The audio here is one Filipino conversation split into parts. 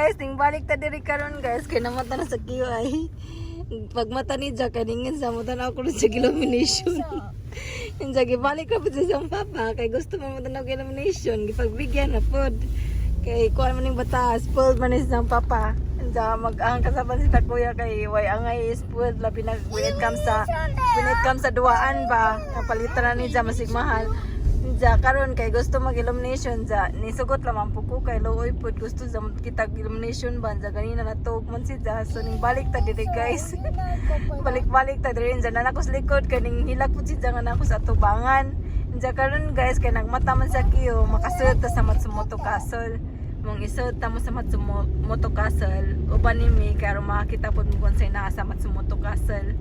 Guys, ting balik ta diri karon guys kay namata na sa QI. Pag mata ni Jack kaningin sa mata na ako sa Illumination. Inja gibalik ka pa sa papa kay gusto mo matanaw kay Illumination, gipagbigyan na pod. Kay kuan man ning batas, spoiled man sa papa. Inja mag-ang kasaban si ta kuya kay way angay spoiled labi na when it comes sa duaan ba, napalitan na ni Jack masig mahal. Ja karon kay gusto mag-Illumination ja nisugot lamang po ko kay looy pud gusto sa kita Illumination ban ja ganina natog man si ja so ning balik ta diri guys. balik ta diri ja na ako sa likod kaning hilak pud si ja nga nako sa tubangan. Ja karon guys kay nagmata man sa kiyo makasud ta sa Matsumoto Castle. Mong isod ta mo sa Matsumoto Castle uban nimi kay aron makakita pud mo kung say naa sa Matsumoto Castle.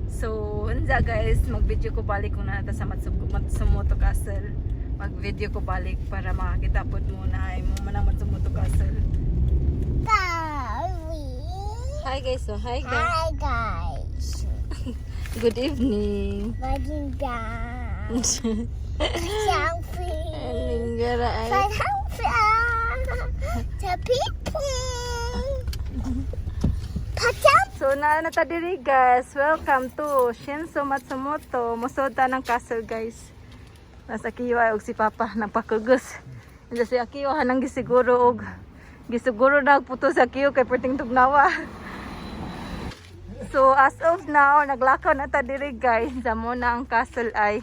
So, unja guys, mag-video ko balik kung nata sa Matsumoto Castle. Mag-video ko balik para makakita po muna ay mo man Matsumoto Castle. Hi guys, so hi guys. Hi guys. Good evening. Maging guys. Selfie. Linggara ay. Sa people. So na diri guys, welcome to Shinso Matsumoto. Musod ta ng castle guys. Nasa Kiwa og si Papa nagpakugos. Ito si Akiwa hanang gisiguro na puto sa Kiyo kay perting tugnawa. So as of now, naglakaw na ta diri guys. Damo na ang castle ay.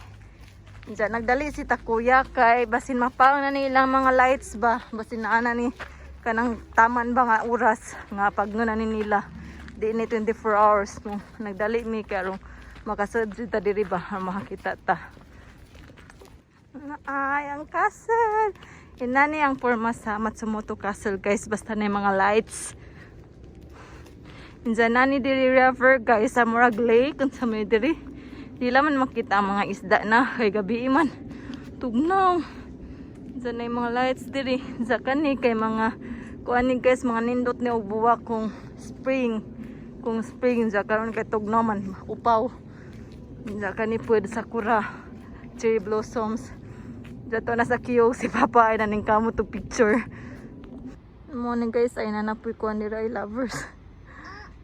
Diyan nagdali si Takuya kay basin mapaw na nilang mga lights ba. Basin na ni kanang taman ba nga oras nga pagnguna ni nila. Di ni 24 hours mo. Nagdali mi karong makasud ta diri ba makakita ta. Ay ang castle. Inani ang forma sa Matsumoto Castle guys basta na mga lights. Inja nani diri river guys sa Murag Lake kun sa may diri. Di man makita ang mga isda na kay gabi man. Tugnaw. Inja na mga lights diri. Inja kani kay mga kuani guys mga nindot ni og buwak kung spring ja karon kay tugnaw man upaw ja kani pud sakura cherry blossoms jato na sa Kiyog si Papa ay naning kamo to picture morning guys ay nanapoy ko nila ay lovers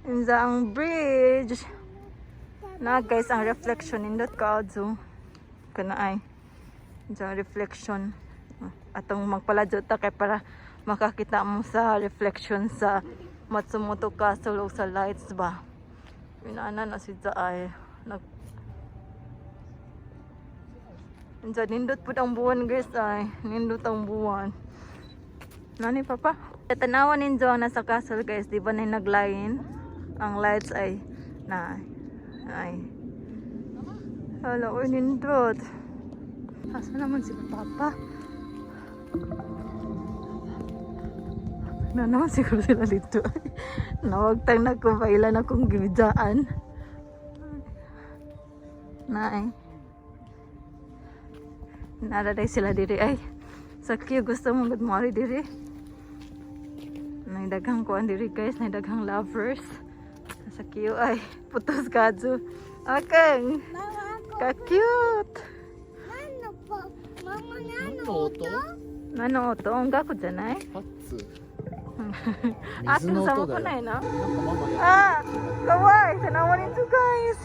inja ang bridge na guys ang reflection indot ka adso kana ay inja reflection atong magpaladyo ta kay para makakita mo sa reflection sa Matsumoto Castle o sa lights ba. Inaana na si Jaay. Nindot po ang buwan guys ay. Nindot ang buwan. Nani Papa? Tanawan ninyo ang nasa castle guys. Di ba na naglayin? Ang lights ay ay. Hala, oy nindot. Asa naman si Papa? Na naman siguro sila dito. Nawagtang nagkumpailan akong gibidaan. Naay. Naraday sila diri ay. Sa Kyo gusto mong good morning diri. Naidaghang kuan diri guys. Naidaghang lovers. Sa Kyo ay. Putos kadso. Akang. Ka-cute. Mama, Nano to? Ang gako dyan ay? Atin sama ko na eh, no? Kawai! Tanawa nito guys!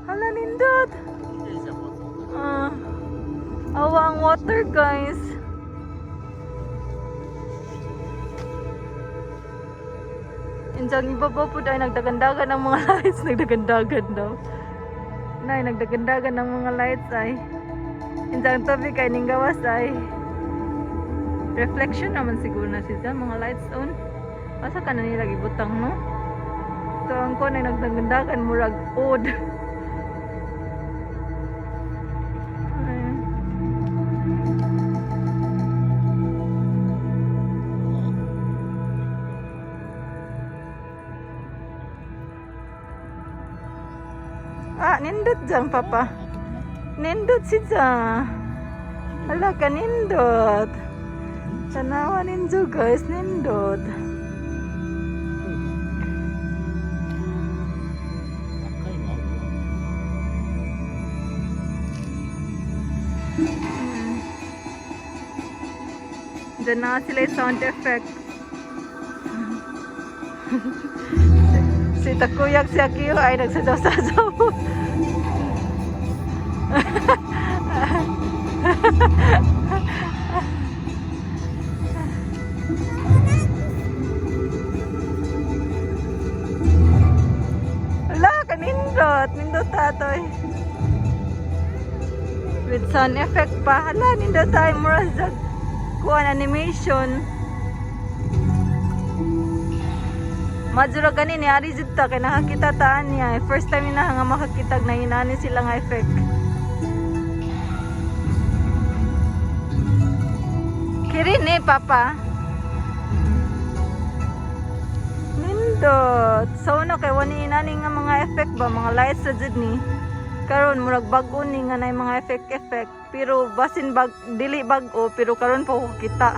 Hala nindot! Awa ang water guys! Insang ibaba po dahil nagdagandagan ng mga lights. Nagdagandagan daw. Nagdagandagan ng mga lights ay. Insang tabi kay ninggawas ay. Reflection naman siguro na siya, mga lights on. Asa ka na nila gibutang no? So ang ko na nagdagandagan murag odd. Nindot dyan Papa. Nindot siya. Hala ka nindot. Tanawa ninyo guys, nindot. Diyan na sila yung sound effect. Si Takuyag si Akiyo ay nagsasaw-sasaw. Wala, kanindot. Nindot atoy. With sound effect pa. Hala, nindot tayo mo sa kuhan animation. Madzura ganin ni ari jud ta kay nakakita taan niya. First time na nga makakitag na hinani sila nga effect. Kirin eh, Papa. Nindot. So, no, kay wani inani nga mga effect ba, mga lights sa jud ni. Karon murag bag-o ni nga na mga effect. Pero basin bag, dili bag-o, pero karon pa ko kita.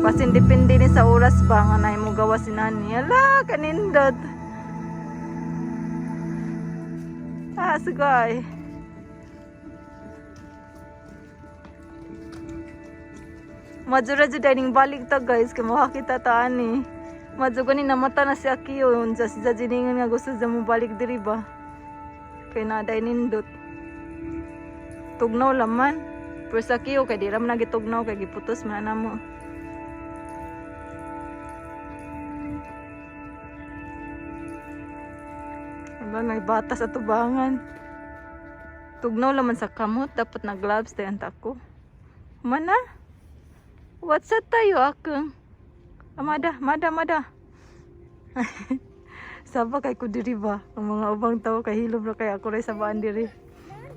Basin depende ni sa oras ba nga na mo gawa si nani. Ala, kanindot. Sugay. Madzura jud dining balik ta guys kay makakita ta ani. Madyo gani namata na si Akiyo unsa si jiningan nga gusto sa mo balik diri ba. Kay na day nindot. Tugnaw laman. Pero sa Akiyo kay di ra man nagitugnaw kay giputos man na mo. Aba may bata sa tubangan. Tugnaw laman sa kamot dapat na gloves tayo ko. Mana? What's that tayo akong? Mada. Saba kay ko diri ba? Ang mga ubang tao kay hilom ra kay ako ray sa baan diri.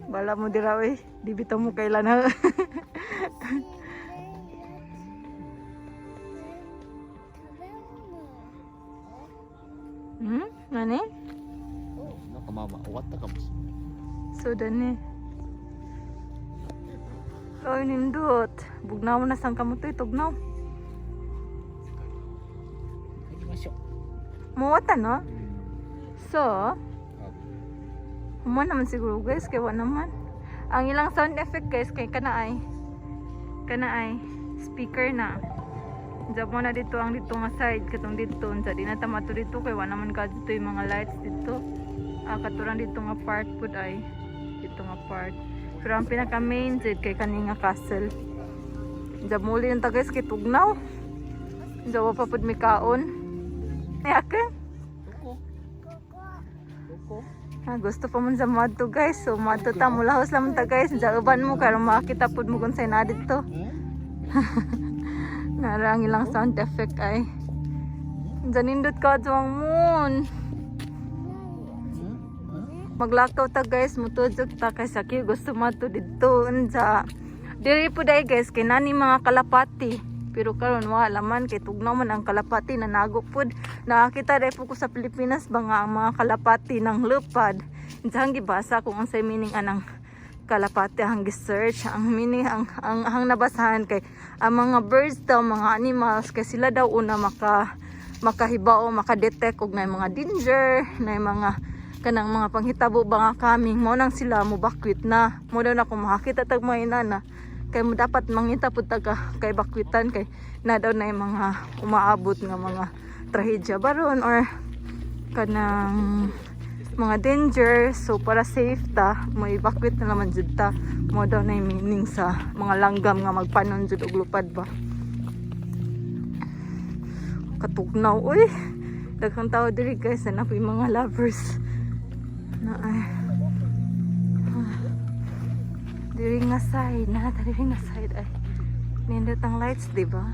Bala mo dira we, di bitaw mo kailan ha. Nani? Nakamama, what ka mo? So dani. Oy nindot. Bugnaw na sang kamo to tugnaw. Muwata no? So, human naman siguro guys, kaya naman. Ang ilang sound effect guys, kay kana ay speaker na. Diyan mo na dito ang dito nga side, katong dito. Di na tamato dito, kaya wala naman ka dito yung mga lights dito. Katuran dito nga part po ay. Dito nga part. Pero ang pinaka main side kay kaning nga castle. Diyan mo ulit yung guys, kay tugnaw. Diyan pa po may kaon. Ayan. Gusto pa mo sa madto guys. So madto ta mula house lang ta guys. Sa uban mo karon makita pud mo kung say na dito. Narang ilang sound effect ay. Janindot ka ang moon. Maglakaw ta guys, mutudok ta kay sakit gusto madto dito unsa. Diri pud ay guys kay nani mga kalapati. Pero karon wala man kay tugnaw man ang kalapati na nagok pud. Nakakita dai po ko sa Pilipinas ba nga ang mga kalapati ng lupad. Insang gibasa kung unsay meaning anang kalapati ang gi-search. Ang meaning ang nabasahan kay ang mga birds daw, mga animals kay sila daw una makahibao, makadetect og na mga danger, na mga kanang mga panghitabo ba nga kaming mo nang sila mo bakwit na. Mo daw na kung makakita tag mga inana kay mo dapat mangita pud taga kay bakwitan kay na daw na yung mga umaabot nga mga trahedya baron or kanang mga danger. So para safe ta mo evacuate na naman jud ta. Mo daw na yung meaning sa mga langgam nga magpanon jud og lupad ba. Katugnaw uy, daghang tao diri guys na po mga lovers na ay diri nga side ay nindot ang lights diba?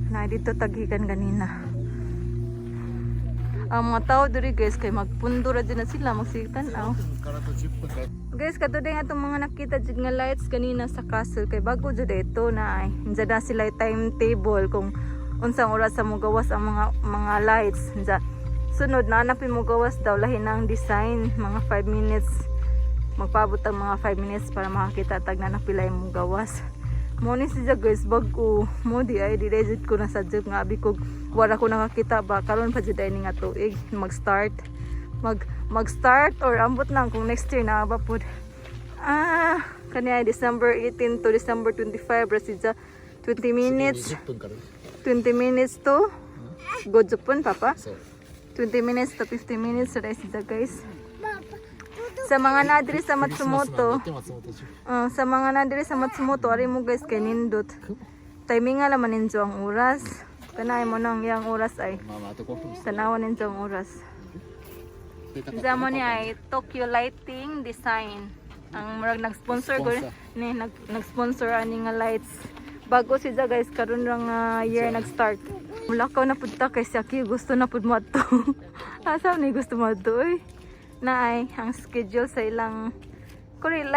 Na dito tagikan ganina ang mga tao diri guys kay magpundo ra din na sila magsitan-aw. Guys katuday nga itong mga nakita jud nga lights kanina sa castle kay bago jud ito na ay inja na sila timetable kung unsang oras sa mo gawas ang mga lights. Inja sunod na hanapin mo gawas daw lahin ang design mga 5 minutes. Magpaabot ang mga 5 minutes para makakita tag na napilay mong gawas. Mo ni siya guys bago mo di ay direjit ko na sa jug nga abi ko wala ko nakakita ba karon pa jud ay nga tuig mag-start or ambot nang kung next year na ba pud. Kani ay December 18 to December 25 ra siya 20 minutes. 20分から。 20 minutes to 50分, Papa. そう。 20 minutes to 50 minutes sa sida guys. Sa mga nadiri sa Matsumoto, sa mga nadiri sa Matsumoto, ari mo guys kay nindot. Timing nga naman ninyo ang oras. Kanay mo nang yang oras ay. まあまああと5分して。 Tanawan ninyo ang oras. 出たかった Sa mo ni ay Tokyo Lighting Design. Ang murag nag-sponsor ko ni nag-sponsor ani nga lights. Bago siya guys karon ra nga year nag-start. Mulakaw na pud ta kay si Aki gusto na pud mo ato. Asa ni gusto mo ato oy. Naay ang schedule sa ilang kuri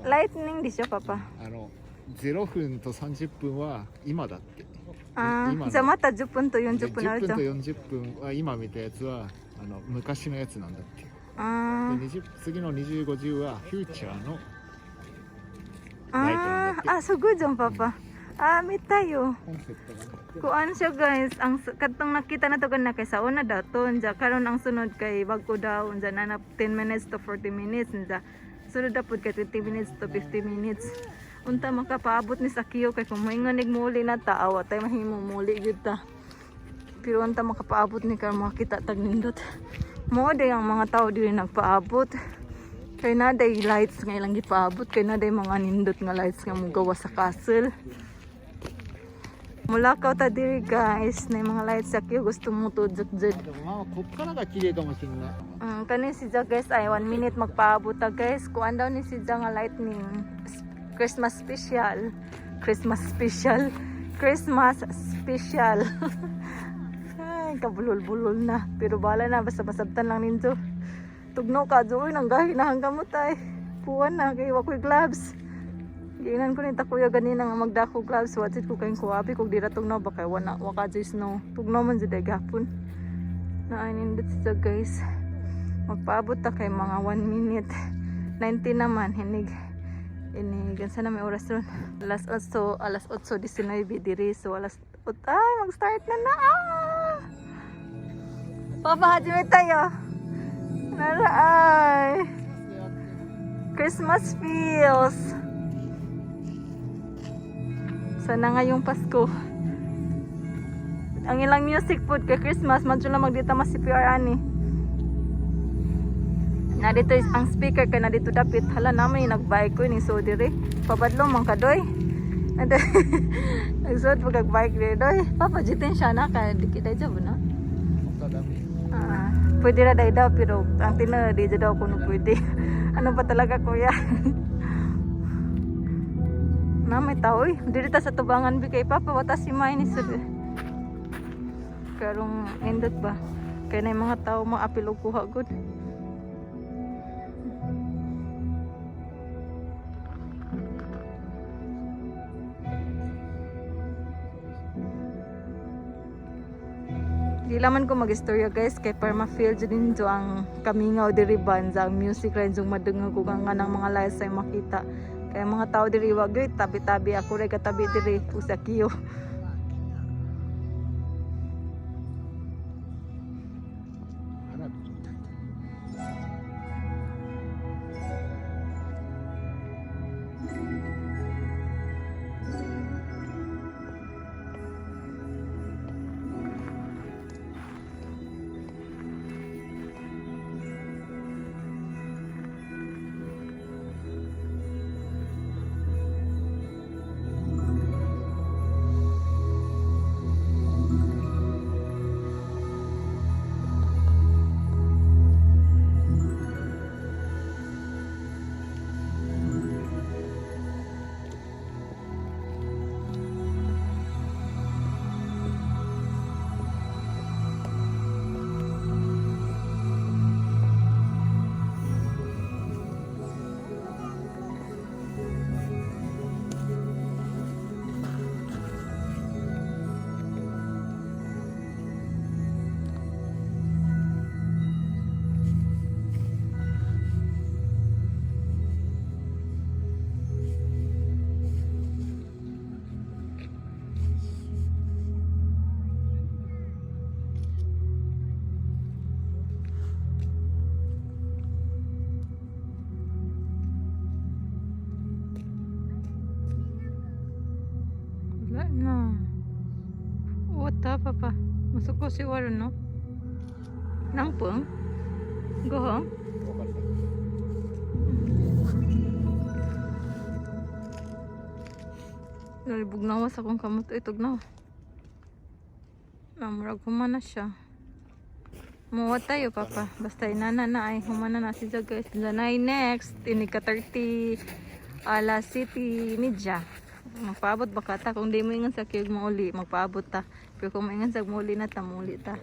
lightning di siya papa. 0分と30分は今だって。 Ah, 今の sa mata 10分と40 で 分ある10分とと。 40分は今見たやつは昔のやつなんだって。 Ah, で次の20、50はフューチャーのライトなんだって。 ah, so good jong papa. Ah, may tayo. コンセプトがね。 Kuan siya guys, ang katong nakita na to kana kay sa una daw to, unja karon ang sunod kay bago daw, unja na 10 minutes to 40 minutes, unja sunod daw pud kay 20 minutes to 50 minutes. Unta makapaabot ni sa Kiyo kay kung moingon nig muli na ta, awa tay mahimo muli gyud ta. Pero unta makapaabot ni kay makita tag nindot. Mo day ang mga tao diri nagpaabot. Kay na day lights nga ilang gipaabot, kay na day mga nindot nga lights nga mogawa sa castle. Mulakaw ta diri guys, na mga lights sa Kiyo gusto mo tudjak jud. でもまあこっからが綺麗かもしれない。 Kani si Ja guys ay 1 minute magpaabot ta guys. Kuan daw ni si Ja nga lightning Christmas special. Christmas special. Christmas special. Ay, kabulol-bulol na. Pero bala na, basta masabtan lang ninyo. Tugno ka, Joy, nang gahinahang kamot ay. Puwan na, kay wakoy gloves. Giinan ko ni takuya ganina nga magdako gloves. Watsit ko kayong kuwabi kung di na tugnaw ba kay waka Joy snow. Tugnaw man dyan gapon. Naanindot siya guys. Magpaabot ta kay mga 1 minute. 90 naman, hinig. Gansa na may oras ron. Alas 8:19 diri. So alas 8, ay mag-start na na. Ah! Papahaji mo tayo. Nara ay. Christmas feels. Sana nga yung Pasko. Ang ilang music food kay Christmas, madyo lang magdita mas CPR ani. Na dito ang speaker kay na dito dapit hala naman nagbike ko ni so dire pabadlo man kadoy nagsod pag bike dire doy papa jitin siya na kay di kita jab na pwede ra dai daw pero ang tina di daw kuno pwede ano pa talaga kuya na may tao diri ta sa tubangan bi kay papa wata si may ni sud karong endot ba kay na mga tao maapil og kuha gud. Di laman ko mag-istorya guys kay perma-feel din jo ang kamingaw diri banza ang music rin jung madungag ko nga ng mga lights ay makita kaya mga tao diri wag tabi-tabi ako ray katabi diri usa Kiyo. Wata papa. Masuk ko si Warren no. Nangpung. Gohong. Nalibog na was akong kamot itog na. Namurag humana siya. Muwa tayo papa. Basta inana na ay humana na si guys. Janay next. Ini ka 30 alas city media. Magpaabot baka ta kung di mo ingan sa kiyog mauli magpaabot ta. Pero kung maingan sa mauli na ta mauli ta.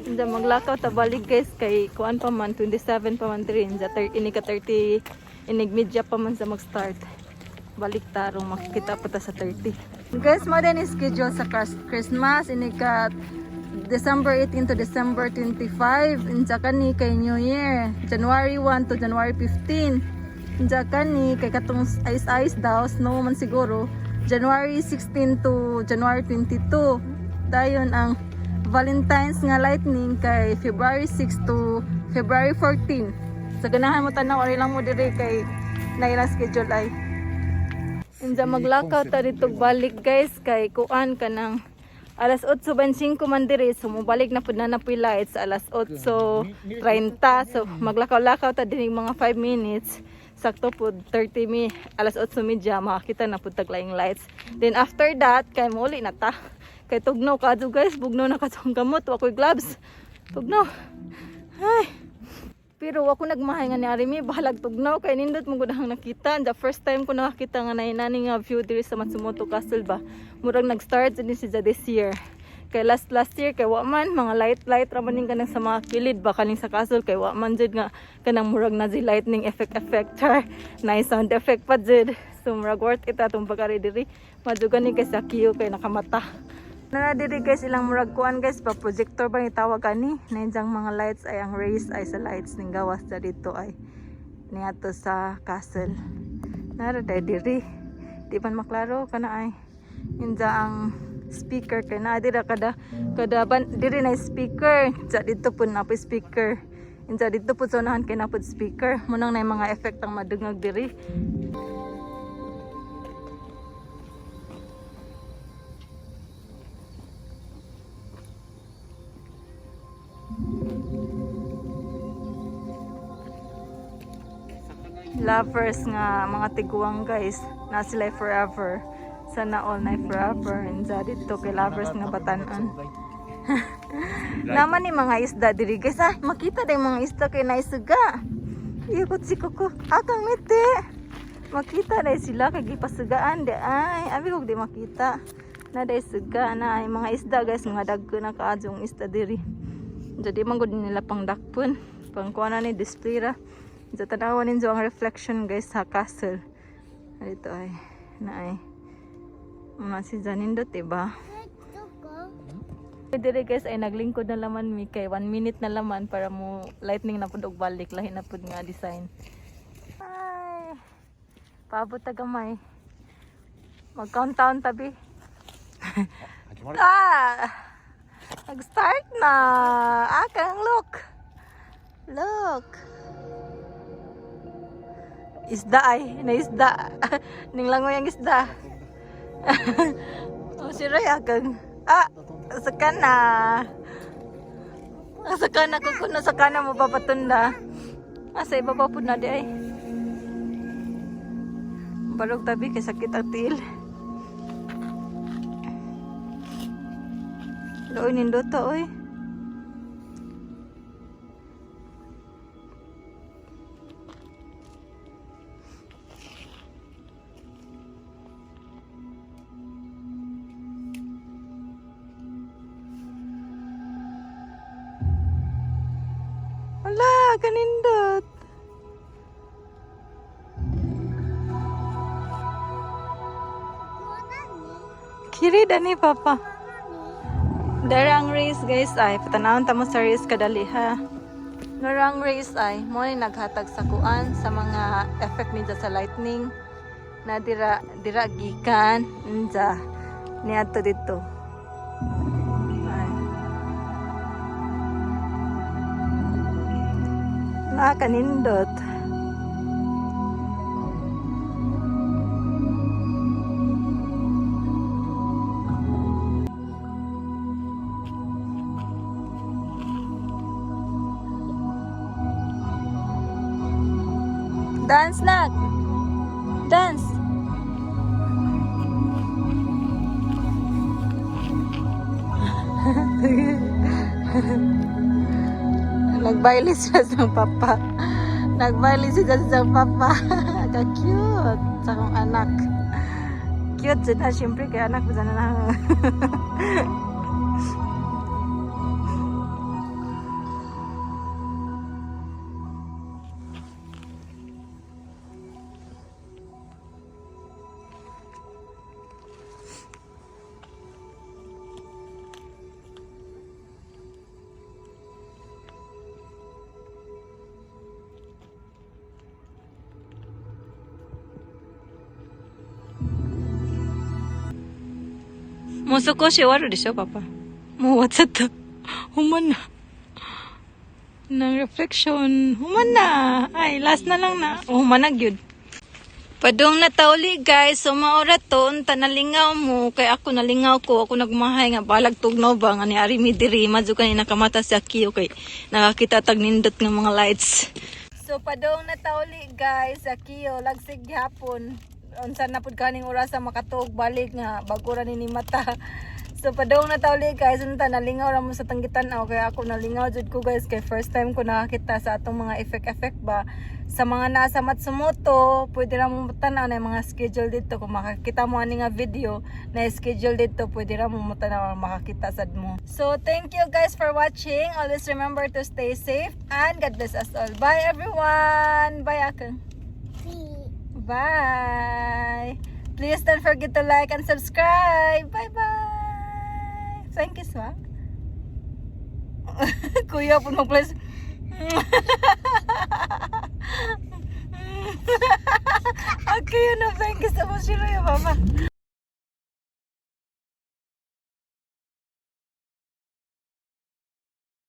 Inja maglakaw ta balik guys kay kuan pa man 27 pa man diri. Inja ini ka 30 inig media pa man sa mag-start. Balik tarong makikita pa ta sa 30. Guys, mo din schedule sa Christmas ini ka December 18 to December 25. Inja kani kay New Year, January 1 to January 15. Inja kani kay katong ice daw, snow man siguro, January 16 to January 22. Dayon ang Valentine's nga lightning kay February 6 to February 14. Sa ganahan mo tanaw ari lang mo diri kay naila schedule ay. Inja maglakaw ta dito balik guys kay kuan kanang alas 8:25 man diri so mobalik na pud na napoy lights alas 8:30 so maglakaw-lakaw ta diri mga 5 minutes sakto pud 30 alas 8:30 makakita na pud taglaing lights then after that kay muli na ta kay tugnaw kadto guys bugnaw na katong gamot wa koy gloves tugnaw ay. Pero ako nagmahay nga ni Arimi, bahalag tugnaw kay nindot mo gudahang nakita. The first time ko nakakita nga nainani nga view diri sa Matsumoto Castle ba. Murag nag-start din siya this year. Kay last year kay wa man mga light raman ning kanang sa mga kilid ba kaning sa castle kay wa man jud nga kanang murag na di lightning effect nice sound effect pa jud. So murag worth it atong pagari diri. Madugan ni kay sa kiyo kay nakamata. Nana diri guys ilang murag kuan guys pa projector ba ni tawag ani nandiang mga lights ay ang rays ay sa lights ning gawas da dito ay niadto sa castle. Nara diri di man maklaro kana ay inja ang speaker kay na dira kada diri na speaker sa dito pud na speaker inja dito pud sa unahan kay na pud speaker munang nay mga effect ang madungag diri. Lovers nga mga tiguang guys na sila forever sana all night forever and dito kay lovers nga batanan. Naman ni mga isda diri guys makita day mga isda kay naisuga ikot si kuko akang miti makita day sila kay gipasugaan di ay abi kog di makita na day suga na ay mga isda guys mga dagko na kaadjong isda diri jadi man gud nila pang dakpon pang kuana ni display ra. Sa tanawan ninyo ang reflection guys sa castle. Dito ay na ay mga si Janindot diba? Diri guys ay naglingkod na laman mi kay 1 minute na laman para mo lightning na pud og balik lahi na pud nga design. Ay. Paabot ta gamay. Mag-countdown tabi. Nag-start na. Akang look. Isda ay, naisda. Ninglangoy ang isda. Oh, si Roy agang. Sakana. Sakana ko kuno sakana mo papatunda. Asa iba pa pud na di ay. Barog tabi kay sakit ang tiil. Loy nindot to oy. Ala, kanindot. Kiri dani papa. Darang race guys ay patanawon ta mo sa race kadali ha. Darang race ay mo ni naghatag sa kuan sa mga effect nito sa lightning na dira gikan unsa niadto dito. Kanindot. Dance nak. Dance. Nagbaili siya sa papa. Nagbaili siya sa papa. Ka-cute sa akong anak. Cute siya. Siyempre kay anak ko sana na.もう少し終わるでしょ、パパ。もう終わっちゃった。ほんまな。Ng reflection. Human na. Ay, last na lang na. Human na, gyud. Padong na tauli, guys. So, maura to. Unta nalingaw mo. Kay ako nalingaw ko. Ako nagmahay nga. Balag tugnaw ba? Nga ni Arimi diri. Madyo ka ni nakamata si Akiyo. Kay nakakita tagnindot ng mga lights. So, padong na tauli, guys. Akiyo. Lagsig hapon. Unsa na pud kaning orasa makatug balik nga bago ra ni mata. So padong na tauli guys, unta nalingaw ra mo sa tanggitan-aw kaya ako nalingaw jud ko guys kay first time ko nakakita sa atong mga effect ba sa mga nasa Matsumoto. Pwede ra mo tan-aw na mga schedule dito kung makakita mo ani nga video na schedule dito, pwede ra mo tan-aw makakita sad mo. So thank you guys for watching. Always remember to stay safe and God bless us all. Bye everyone. Bye akong. Bye. Please don't forget to like and subscribe. Bye-bye. Thank you, Swa. Kuya po mag-plus. Okay, thank you so much, Mama.